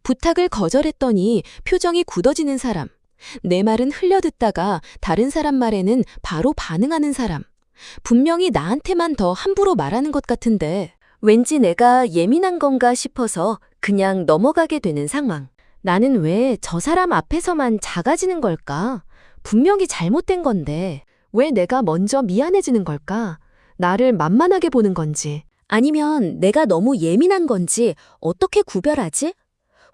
부탁을 거절했더니 표정이 굳어지는 사람. 내 말은 흘려듣다가 다른 사람 말에는 바로 반응하는 사람. 분명히 나한테만 더 함부로 말하는 것 같은데 왠지 내가 예민한 건가 싶어서 그냥 넘어가게 되는 상황. 나는 왜 저 사람 앞에서만 작아지는 걸까? 분명히 잘못된 건데 왜 내가 먼저 미안해지는 걸까? 나를 만만하게 보는 건지 아니면 내가 너무 예민한 건지 어떻게 구별하지?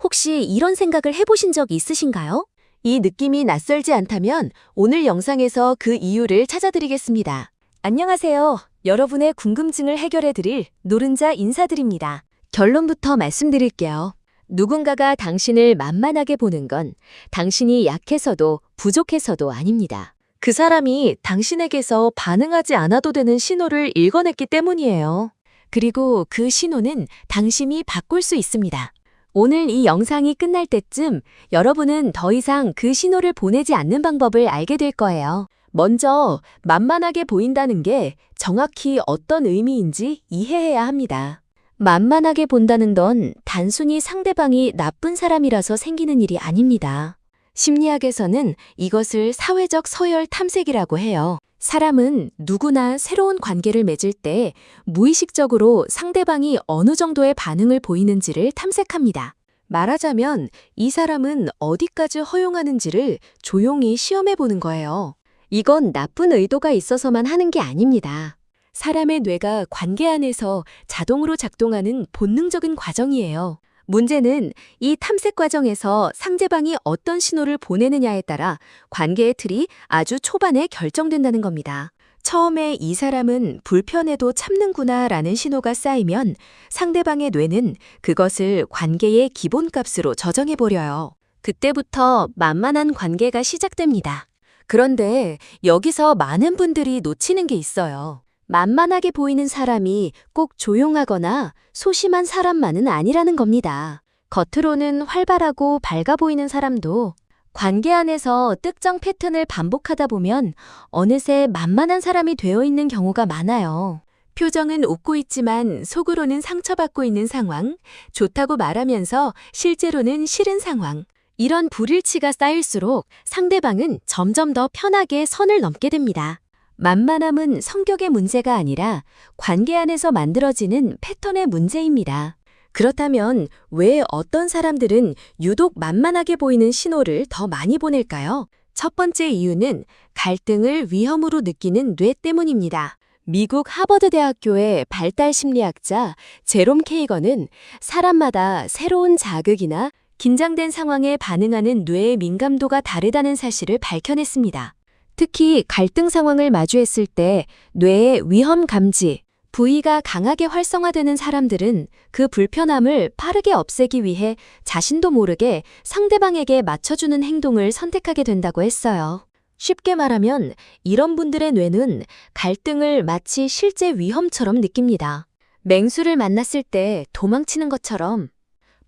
혹시 이런 생각을 해보신 적 있으신가요? 이 느낌이 낯설지 않다면 오늘 영상에서 그 이유를 찾아드리겠습니다. 안녕하세요. 여러분의 궁금증을 해결해드릴 노른자 인사드립니다. 결론부터 말씀드릴게요. 누군가가 당신을 만만하게 보는 건 당신이 약해서도 부족해서도 아닙니다. 그 사람이 당신에게서 반응하지 않아도 되는 신호를 읽어냈기 때문이에요. 그리고 그 신호는 당신이 바꿀 수 있습니다. 오늘 이 영상이 끝날 때쯤 여러분은 더 이상 그 신호를 보내지 않는 방법을 알게 될 거예요. 먼저 만만하게 보인다는 게 정확히 어떤 의미인지 이해해야 합니다. 만만하게 본다는 건 단순히 상대방이 나쁜 사람이라서 생기는 일이 아닙니다. 심리학에서는 이것을 사회적 서열 탐색이라고 해요. 사람은 누구나 새로운 관계를 맺을 때 무의식적으로 상대방이 어느 정도의 반응을 보이는지를 탐색합니다. 말하자면 이 사람은 어디까지 허용하는지를 조용히 시험해 보는 거예요. 이건 나쁜 의도가 있어서만 하는 게 아닙니다. 사람의 뇌가 관계 안에서 자동으로 작동하는 본능적인 과정이에요. 문제는 이 탐색 과정에서 상대방이 어떤 신호를 보내느냐에 따라 관계의 틀이 아주 초반에 결정된다는 겁니다. 처음에 이 사람은 불편해도 참는구나 라는 신호가 쌓이면 상대방의 뇌는 그것을 관계의 기본값으로 저정해버려요. 그때부터 만만한 관계가 시작됩니다. 그런데 여기서 많은 분들이 놓치는 게 있어요. 만만하게 보이는 사람이 꼭 조용하거나 소심한 사람만은 아니라는 겁니다. 겉으로는 활발하고 밝아 보이는 사람도 관계 안에서 특정 패턴을 반복하다 보면 어느새 만만한 사람이 되어 있는 경우가 많아요. 표정은 웃고 있지만 속으로는 상처받고 있는 상황, 좋다고 말하면서 실제로는 싫은 상황. 이런 불일치가 쌓일수록 상대방은 점점 더 편하게 선을 넘게 됩니다. 만만함은 성격의 문제가 아니라 관계 안에서 만들어지는 패턴의 문제입니다. 그렇다면 왜 어떤 사람들은 유독 만만하게 보이는 신호를 더 많이 보낼까요? 첫 번째 이유는 갈등을 위험으로 느끼는 뇌 때문입니다. 미국 하버드 대학교의 발달 심리학자 제롬 케이건은 사람마다 새로운 자극이나 긴장된 상황에 반응하는 뇌의 민감도가 다르다는 사실을 밝혀냈습니다. 특히 갈등 상황을 마주했을 때 뇌의 위험 감지 부위가 강하게 활성화되는 사람들은 그 불편함을 빠르게 없애기 위해 자신도 모르게 상대방에게 맞춰주는 행동을 선택하게 된다고 했어요. 쉽게 말하면 이런 분들의 뇌는 갈등을 마치 실제 위험처럼 느낍니다. 맹수를 만났을 때 도망치는 것처럼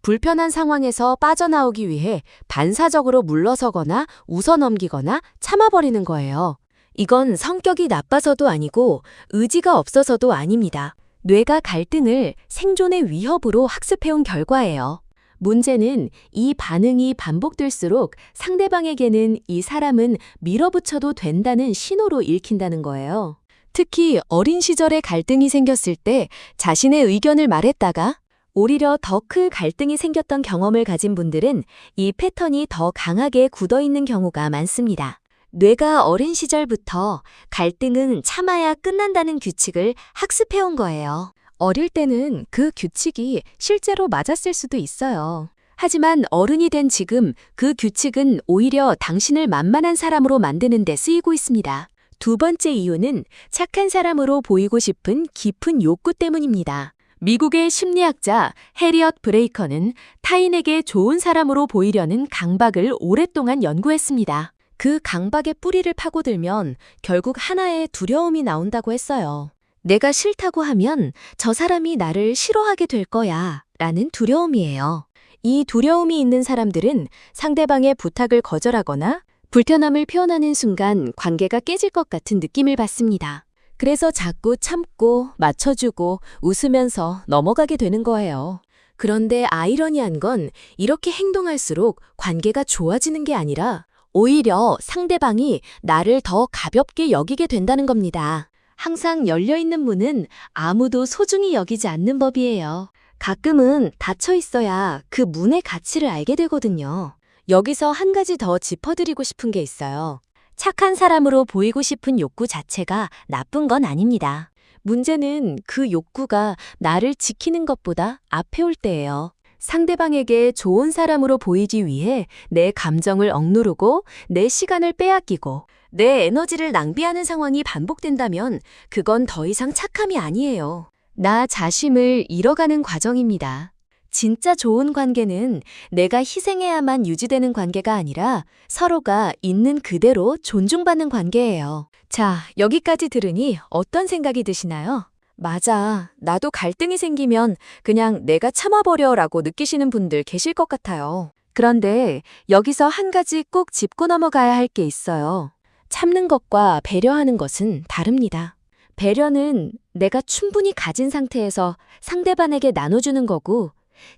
불편한 상황에서 빠져나오기 위해 반사적으로 물러서거나 웃어넘기거나 참아버리는 거예요. 이건 성격이 나빠서도 아니고 의지가 없어서도 아닙니다. 뇌가 갈등을 생존의 위협으로 학습해온 결과예요. 문제는 이 반응이 반복될수록 상대방에게는 이 사람은 밀어붙여도 된다는 신호로 읽힌다는 거예요. 특히 어린 시절에 갈등이 생겼을 때 자신의 의견을 말했다가 오히려 더 큰 갈등이 생겼던 경험을 가진 분들은 이 패턴이 더 강하게 굳어있는 경우가 많습니다. 뇌가 어린 시절부터 갈등은 참아야 끝난다는 규칙을 학습해온 거예요. 어릴 때는 그 규칙이 실제로 맞았을 수도 있어요. 하지만 어른이 된 지금 그 규칙은 오히려 당신을 만만한 사람으로 만드는 데 쓰이고 있습니다. 두 번째 이유는 착한 사람으로 보이고 싶은 깊은 욕구 때문입니다. 미국의 심리학자 해리엇 브레이커는 타인에게 좋은 사람으로 보이려는 강박을 오랫동안 연구했습니다. 그 강박의 뿌리를 파고들면 결국 하나의 두려움이 나온다고 했어요. 내가 싫다고 하면 저 사람이 나를 싫어하게 될 거야 라는 두려움이에요. 이 두려움이 있는 사람들은 상대방의 부탁을 거절하거나 불편함을 표현하는 순간 관계가 깨질 것 같은 느낌을 받습니다. 그래서 자꾸 참고 맞춰주고 웃으면서 넘어가게 되는 거예요. 그런데 아이러니한 건 이렇게 행동할수록 관계가 좋아지는 게 아니라 오히려 상대방이 나를 더 가볍게 여기게 된다는 겁니다. 항상 열려있는 문은 아무도 소중히 여기지 않는 법이에요. 가끔은 닫혀 있어야 그 문의 가치를 알게 되거든요. 여기서 한 가지 더 짚어드리고 싶은 게 있어요. 착한 사람으로 보이고 싶은 욕구 자체가 나쁜 건 아닙니다. 문제는 그 욕구가 나를 지키는 것보다 앞에 올 때예요. 상대방에게 좋은 사람으로 보이기 위해 내 감정을 억누르고 내 시간을 빼앗기고 내 에너지를 낭비하는 상황이 반복된다면 그건 더 이상 착함이 아니에요. 나 자신을 잃어가는 과정입니다. 진짜 좋은 관계는 내가 희생해야만 유지되는 관계가 아니라 서로가 있는 그대로 존중받는 관계예요. 자, 여기까지 들으니 어떤 생각이 드시나요? 맞아. 나도 갈등이 생기면 그냥 내가 참아버려라고 느끼시는 분들 계실 것 같아요. 그런데 여기서 한 가지 꼭 짚고 넘어가야 할 게 있어요. 참는 것과 배려하는 것은 다릅니다. 배려는 내가 충분히 가진 상태에서 상대방에게 나눠주는 거고,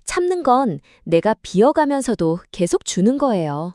참는 건 내가 비어가면서도 계속 주는 거예요.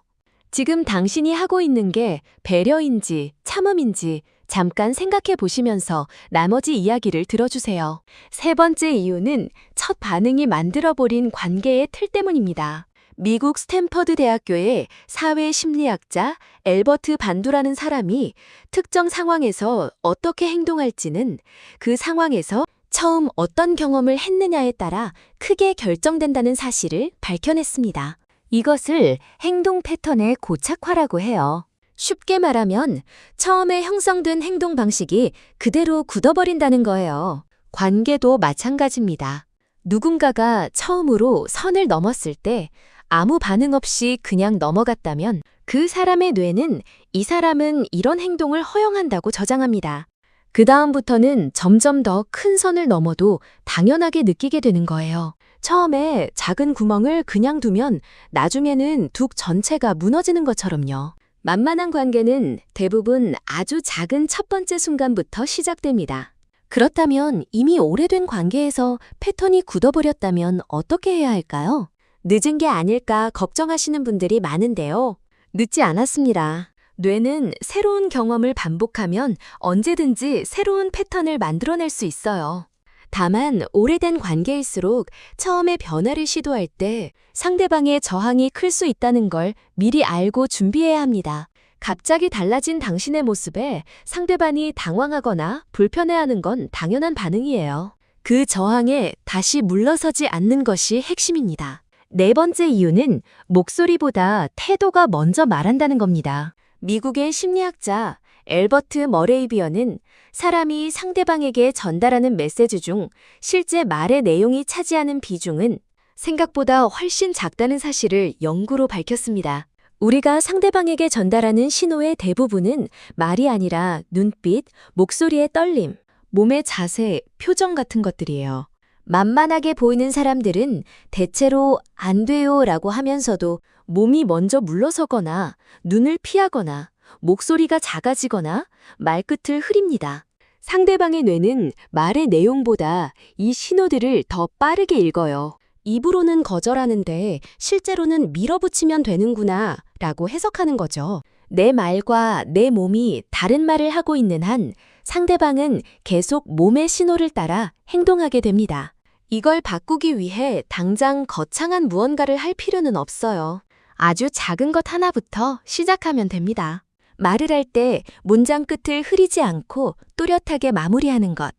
지금 당신이 하고 있는 게 배려인지 참음인지 잠깐 생각해 보시면서 나머지 이야기를 들어주세요. 세 번째 이유는 첫 반응이 만들어버린 관계의 틀 때문입니다. 미국 스탠퍼드 대학교의 사회심리학자 엘버트 반두라는 사람이 특정 상황에서 어떻게 행동할지는 그 상황에서 처음 어떤 경험을 했느냐에 따라 크게 결정된다는 사실을 밝혀냈습니다. 이것을 행동 패턴의 고착화라고 해요. 쉽게 말하면 처음에 형성된 행동 방식이 그대로 굳어버린다는 거예요. 관계도 마찬가지입니다. 누군가가 처음으로 선을 넘었을 때 아무 반응 없이 그냥 넘어갔다면 그 사람의 뇌는 이 사람은 이런 행동을 허용한다고 저장합니다. 그 다음부터는 점점 더 큰 선을 넘어도 당연하게 느끼게 되는 거예요. 처음에 작은 구멍을 그냥 두면 나중에는 둑 전체가 무너지는 것처럼요. 만만한 관계는 대부분 아주 작은 첫 번째 순간부터 시작됩니다. 그렇다면 이미 오래된 관계에서 패턴이 굳어버렸다면 어떻게 해야 할까요? 늦은 게 아닐까 걱정하시는 분들이 많은데요. 늦지 않았습니다. 뇌는 새로운 경험을 반복하면 언제든지 새로운 패턴을 만들어낼 수 있어요. 다만 오래된 관계일수록 처음에 변화를 시도할 때 상대방의 저항이 클 수 있다는 걸 미리 알고 준비해야 합니다. 갑자기 달라진 당신의 모습에 상대방이 당황하거나 불편해하는 건 당연한 반응이에요. 그 저항에 다시 물러서지 않는 것이 핵심입니다. 네 번째 이유는 목소리보다 태도가 먼저 말한다는 겁니다. 미국의 심리학자 엘버트 머레이비어는 사람이 상대방에게 전달하는 메시지 중 실제 말의 내용이 차지하는 비중은 생각보다 훨씬 작다는 사실을 연구로 밝혔습니다. 우리가 상대방에게 전달하는 신호의 대부분은 말이 아니라 눈빛, 목소리의 떨림, 몸의 자세, 표정 같은 것들이에요. 만만하게 보이는 사람들은 대체로 안 돼요 라고 하면서도 몸이 먼저 물러서거나 눈을 피하거나 목소리가 작아지거나 말끝을 흐립니다. 상대방의 뇌는 말의 내용보다 이 신호들을 더 빠르게 읽어요. 입으로는 거절하는데 실제로는 밀어붙이면 되는구나 라고 해석하는 거죠. 내 말과 내 몸이 다른 말을 하고 있는 한 상대방은 계속 몸의 신호를 따라 행동하게 됩니다. 이걸 바꾸기 위해 당장 거창한 무언가를 할 필요는 없어요. 아주 작은 것 하나부터 시작하면 됩니다. 말을 할 때 문장 끝을 흐리지 않고 또렷하게 마무리하는 것,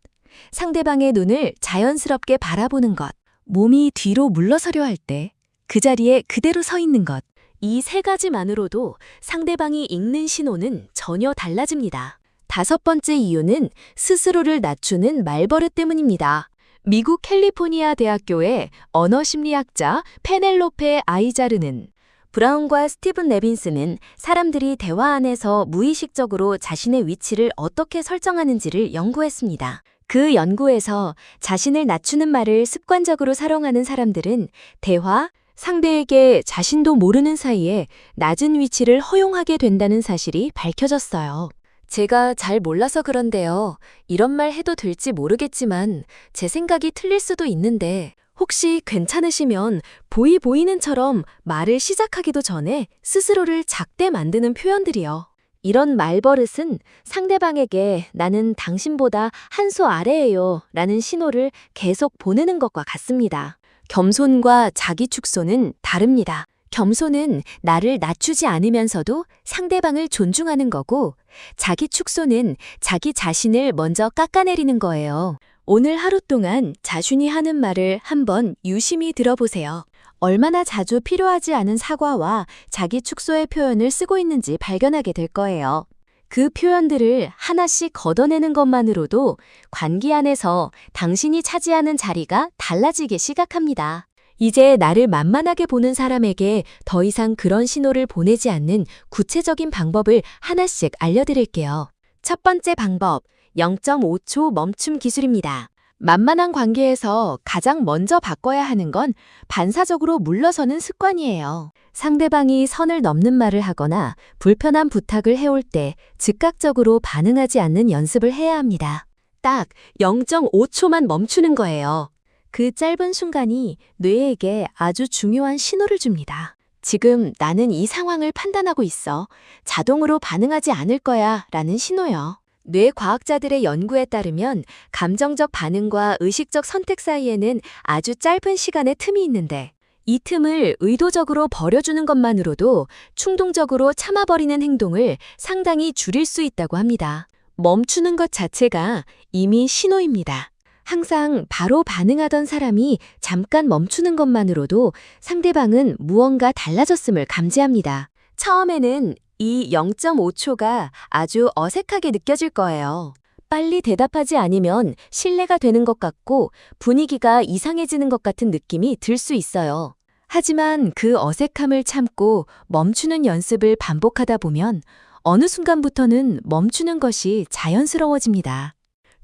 상대방의 눈을 자연스럽게 바라보는 것, 몸이 뒤로 물러서려 할 때 그 자리에 그대로 서 있는 것, 이 세 가지만으로도 상대방이 읽는 신호는 전혀 달라집니다. 다섯 번째 이유는 스스로를 낮추는 말버릇 때문입니다. 미국 캘리포니아 대학교의 언어심리학자 페넬로페 아이자르는 브라운과 스티븐 레빈스는 사람들이 대화 안에서 무의식적으로 자신의 위치를 어떻게 설정하는지를 연구했습니다. 그 연구에서 자신을 낮추는 말을 습관적으로 사용하는 사람들은 대화, 상대에게 자신도 모르는 사이에 낮은 위치를 허용하게 된다는 사실이 밝혀졌어요. 제가 잘 몰라서 그런데요. 이런 말 해도 될지 모르겠지만 제 생각이 틀릴 수도 있는데 혹시 괜찮으시면 보이는처럼 말을 시작하기도 전에 스스로를 작게 만드는 표현들이요. 이런 말버릇은 상대방에게 나는 당신보다 한 수 아래예요 라는 신호를 계속 보내는 것과 같습니다. 겸손과 자기 축소는 다릅니다. 겸손은 나를 낮추지 않으면서도 상대방을 존중하는 거고, 자기 축소는 자기 자신을 먼저 깎아내리는 거예요. 오늘 하루 동안 자신이 하는 말을 한번 유심히 들어보세요. 얼마나 자주 필요하지 않은 사과와 자기 축소의 표현을 쓰고 있는지 발견하게 될 거예요. 그 표현들을 하나씩 걷어내는 것만으로도 관계 안에서 당신이 차지하는 자리가 달라지기 시작합니다. 이제 나를 만만하게 보는 사람에게 더 이상 그런 신호를 보내지 않는 구체적인 방법을 하나씩 알려드릴게요. 첫 번째 방법, 0.5초 멈춤 기술입니다. 만만한 관계에서 가장 먼저 바꿔야 하는 건 반사적으로 물러서는 습관이에요. 상대방이 선을 넘는 말을 하거나 불편한 부탁을 해올 때 즉각적으로 반응하지 않는 연습을 해야 합니다. 딱 0.5초만 멈추는 거예요. 그 짧은 순간이 뇌에게 아주 중요한 신호를 줍니다. 지금 나는 이 상황을 판단하고 있어. 자동으로 반응하지 않을 거야 라는 신호요. 뇌과학자들의 연구에 따르면 감정적 반응과 의식적 선택 사이에는 아주 짧은 시간의 틈이 있는데, 이 틈을 의도적으로 버려주는 것만으로도 충동적으로 참아버리는 행동을 상당히 줄일 수 있다고 합니다. 멈추는 것 자체가 이미 신호입니다. 항상 바로 반응하던 사람이 잠깐 멈추는 것만으로도 상대방은 무언가 달라졌음을 감지합니다. 처음에는 이 0.5초가 아주 어색하게 느껴질 거예요. 빨리 대답하지 않으면 신뢰가 되는 것 같고 분위기가 이상해지는 것 같은 느낌이 들 수 있어요. 하지만 그 어색함을 참고 멈추는 연습을 반복하다 보면 어느 순간부터는 멈추는 것이 자연스러워집니다.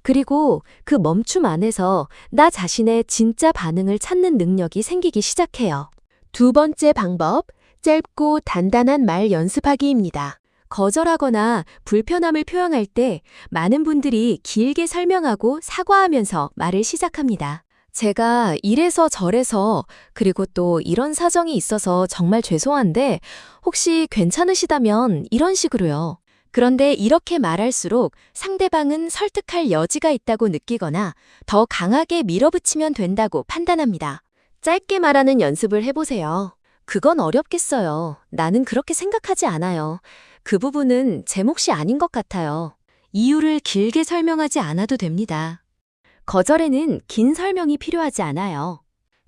그리고 그 멈춤 안에서 나 자신의 진짜 반응을 찾는 능력이 생기기 시작해요. 두 번째 방법, 짧고 단단한 말 연습하기입니다. 거절하거나 불편함을 표현할 때 많은 분들이 길게 설명하고 사과하면서 말을 시작합니다. 제가 이래서 저래서, 그리고 또 이런 사정이 있어서 정말 죄송한데 혹시 괜찮으시다면, 이런 식으로요. 그런데 이렇게 말할수록 상대방은 설득할 여지가 있다고 느끼거나 더 강하게 밀어붙이면 된다고 판단합니다. 짧게 말하는 연습을 해보세요. 그건 어렵겠어요. 나는 그렇게 생각하지 않아요. 그 부분은 제 몫이 아닌 것 같아요. 이유를 길게 설명하지 않아도 됩니다. 거절에는 긴 설명이 필요하지 않아요.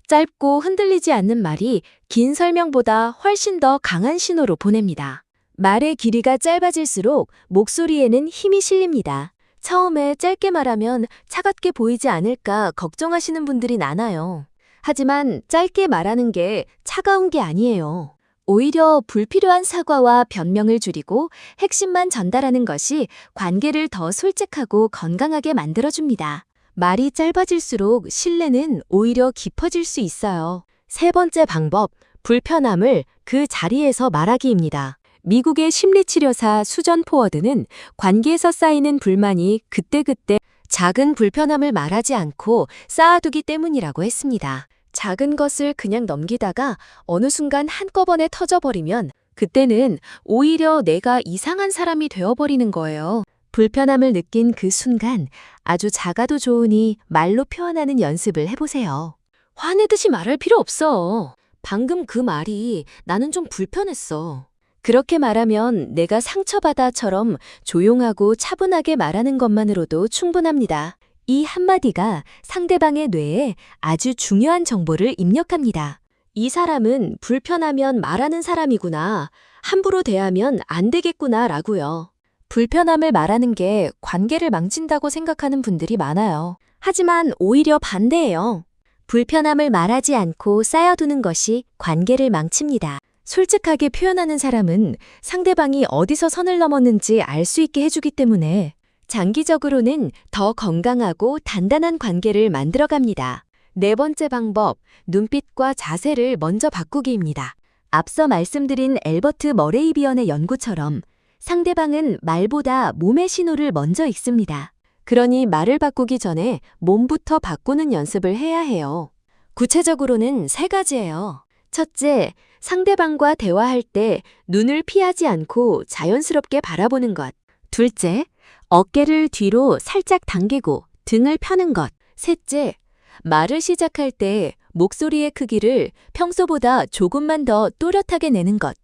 짧고 흔들리지 않는 말이 긴 설명보다 훨씬 더 강한 신호로 보냅니다. 말의 길이가 짧아질수록 목소리에는 힘이 실립니다. 처음에 짧게 말하면 차갑게 보이지 않을까 걱정하시는 분들이 많아요. 하지만 짧게 말하는 게 차가운 게 아니에요. 오히려 불필요한 사과와 변명을 줄이고 핵심만 전달하는 것이 관계를 더 솔직하고 건강하게 만들어줍니다. 말이 짧아질수록 신뢰는 오히려 깊어질 수 있어요. 세 번째 방법, 불편함을 그 자리에서 말하기입니다. 미국의 심리치료사 수전 포워드는 관계에서 쌓이는 불만이 그때그때 작은 불편함을 말하지 않고 쌓아두기 때문이라고 했습니다. 작은 것을 그냥 넘기다가 어느 순간 한꺼번에 터져버리면 그때는 오히려 내가 이상한 사람이 되어버리는 거예요. 불편함을 느낀 그 순간 아주 작아도 좋으니 말로 표현하는 연습을 해보세요. 화내듯이 말할 필요 없어. 방금 그 말이 나는 좀 불편했어. 그렇게 말하면 내가 상처받아처럼 조용하고 차분하게 말하는 것만으로도 충분합니다. 이 한마디가 상대방의 뇌에 아주 중요한 정보를 입력합니다. 이 사람은 불편하면 말하는 사람이구나. 함부로 대하면 안 되겠구나 라고요. 불편함을 말하는 게 관계를 망친다고 생각하는 분들이 많아요. 하지만 오히려 반대예요. 불편함을 말하지 않고 쌓아두는 것이 관계를 망칩니다. 솔직하게 표현하는 사람은 상대방이 어디서 선을 넘었는지 알 수 있게 해주기 때문에 장기적으로는 더 건강하고 단단한 관계를 만들어갑니다. 네 번째 방법, 눈빛과 자세를 먼저 바꾸기입니다. 앞서 말씀드린 엘버트 머레이 비언의 연구처럼 상대방은 말보다 몸의 신호를 먼저 읽습니다. 그러니 말을 바꾸기 전에 몸부터 바꾸는 연습을 해야 해요. 구체적으로는 세 가지예요. 첫째, 상대방과 대화할 때 눈을 피하지 않고 자연스럽게 바라보는 것. 둘째, 어깨를 뒤로 살짝 당기고 등을 펴는 것. 셋째, 말을 시작할 때 목소리의 크기를 평소보다 조금만 더 또렷하게 내는 것.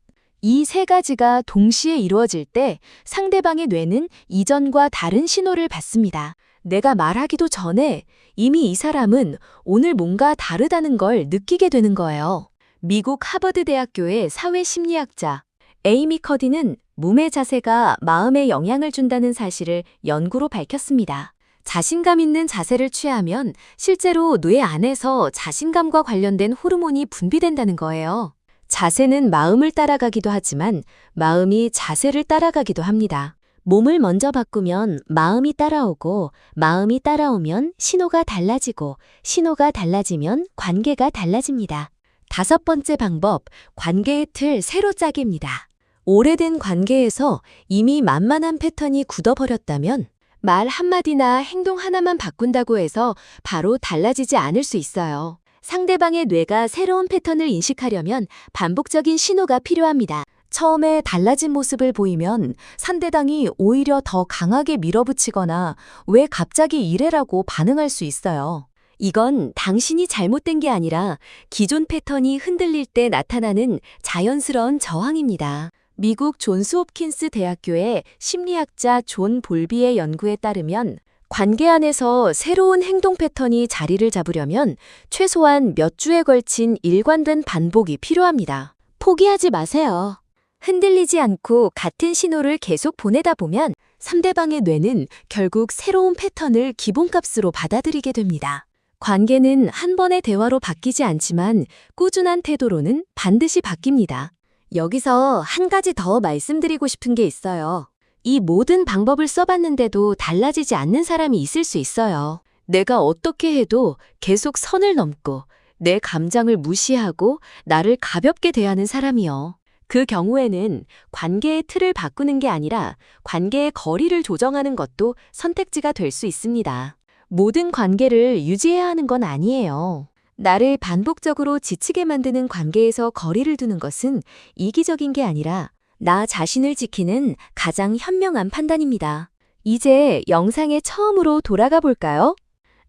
이 세 가지가 동시에 이루어질 때 상대방의 뇌는 이전과 다른 신호를 받습니다. 내가 말하기도 전에 이미 이 사람은 오늘 뭔가 다르다는 걸 느끼게 되는 거예요. 미국 하버드 대학교의 사회심리학자 에이미 커디는 몸의 자세가 마음에 영향을 준다는 사실을 연구로 밝혔습니다. 자신감 있는 자세를 취하면 실제로 뇌 안에서 자신감과 관련된 호르몬이 분비된다는 거예요. 자세는 마음을 따라가기도 하지만 마음이 자세를 따라가기도 합니다. 몸을 먼저 바꾸면 마음이 따라오고 마음이 따라오면 신호가 달라지고 신호가 달라지면 관계가 달라집니다. 다섯 번째 방법, 관계의 틀 새로 짜기입니다. 오래된 관계에서 이미 만만한 패턴이 굳어버렸다면 말 한마디나 행동 하나만 바꾼다고 해서 바로 달라지지 않을 수 있어요. 상대방의 뇌가 새로운 패턴을 인식하려면 반복적인 신호가 필요합니다. 처음에 달라진 모습을 보이면 상대방이 오히려 더 강하게 밀어붙이거나 왜 갑자기 이래라고 반응할 수 있어요. 이건 당신이 잘못된 게 아니라 기존 패턴이 흔들릴 때 나타나는 자연스러운 저항입니다. 미국 존스 홉킨스 대학교의 심리학자 존 볼비의 연구에 따르면 관계 안에서 새로운 행동 패턴이 자리를 잡으려면 최소한 몇 주에 걸친 일관된 반복이 필요합니다. 포기하지 마세요. 흔들리지 않고 같은 신호를 계속 보내다 보면 상대방의 뇌는 결국 새로운 패턴을 기본값으로 받아들이게 됩니다. 관계는 한 번의 대화로 바뀌지 않지만 꾸준한 태도로는 반드시 바뀝니다. 여기서 한 가지 더 말씀드리고 싶은 게 있어요. 이 모든 방법을 써봤는데도 달라지지 않는 사람이 있을 수 있어요. 내가 어떻게 해도 계속 선을 넘고 내 감정을 무시하고 나를 가볍게 대하는 사람이요. 그 경우에는 관계의 틀을 바꾸는 게 아니라 관계의 거리를 조정하는 것도 선택지가 될 수 있습니다. 모든 관계를 유지해야 하는 건 아니에요. 나를 반복적으로 지치게 만드는 관계에서 거리를 두는 것은 이기적인 게 아니라 나 자신을 지키는 가장 현명한 판단입니다. 이제 영상에 처음으로 돌아가 볼까요?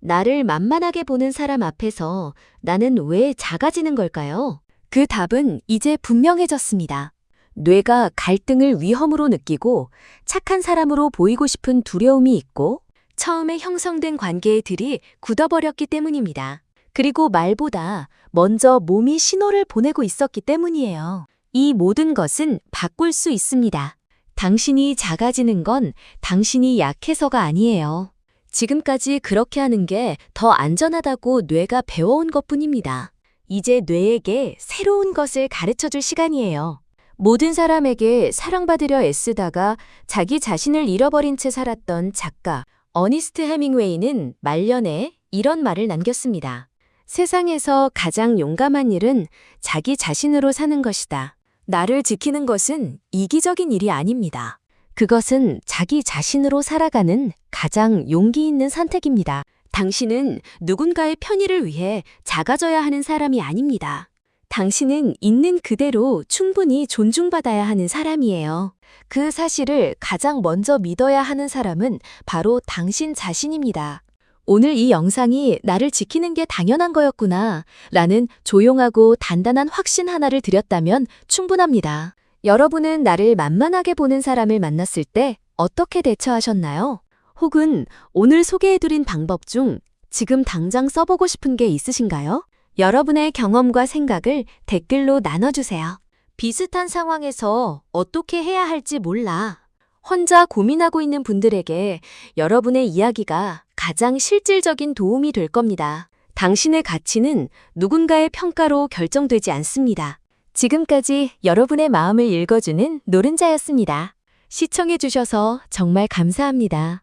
나를 만만하게 보는 사람 앞에서 나는 왜 작아지는 걸까요? 그 답은 이제 분명해졌습니다. 뇌가 갈등을 위험으로 느끼고 착한 사람으로 보이고 싶은 두려움이 있고 처음에 형성된 관계의 틀이 굳어버렸기 때문입니다. 그리고 말보다 먼저 몸이 신호를 보내고 있었기 때문이에요. 이 모든 것은 바꿀 수 있습니다. 당신이 작아지는 건 당신이 약해서가 아니에요. 지금까지 그렇게 하는 게 더 안전하다고 뇌가 배워온 것뿐입니다. 이제 뇌에게 새로운 것을 가르쳐줄 시간이에요. 모든 사람에게 사랑받으려 애쓰다가 자기 자신을 잃어버린 채 살았던 작가 어니스트 해밍웨이는 말년에 이런 말을 남겼습니다. 세상에서 가장 용감한 일은 자기 자신으로 사는 것이다. 나를 지키는 것은 이기적인 일이 아닙니다. 그것은 자기 자신으로 살아가는 가장 용기 있는 선택입니다. 당신은 누군가의 편의를 위해 작아져야 하는 사람이 아닙니다. 당신은 있는 그대로 충분히 존중받아야 하는 사람이에요. 그 사실을 가장 먼저 믿어야 하는 사람은 바로 당신 자신입니다. 오늘 이 영상이 나를 지키는 게 당연한 거였구나 라는 조용하고 단단한 확신 하나를 드렸다면 충분합니다. 여러분은 나를 만만하게 보는 사람을 만났을 때 어떻게 대처하셨나요? 혹은 오늘 소개해드린 방법 중 지금 당장 써보고 싶은 게 있으신가요? 여러분의 경험과 생각을 댓글로 나눠주세요. 비슷한 상황에서 어떻게 해야 할지 몰라. 혼자 고민하고 있는 분들에게 여러분의 이야기가 가장 실질적인 도움이 될 겁니다. 당신의 가치는 누군가의 평가로 결정되지 않습니다. 지금까지 여러분의 마음을 읽어주는 노른자였습니다. 시청해주셔서 정말 감사합니다.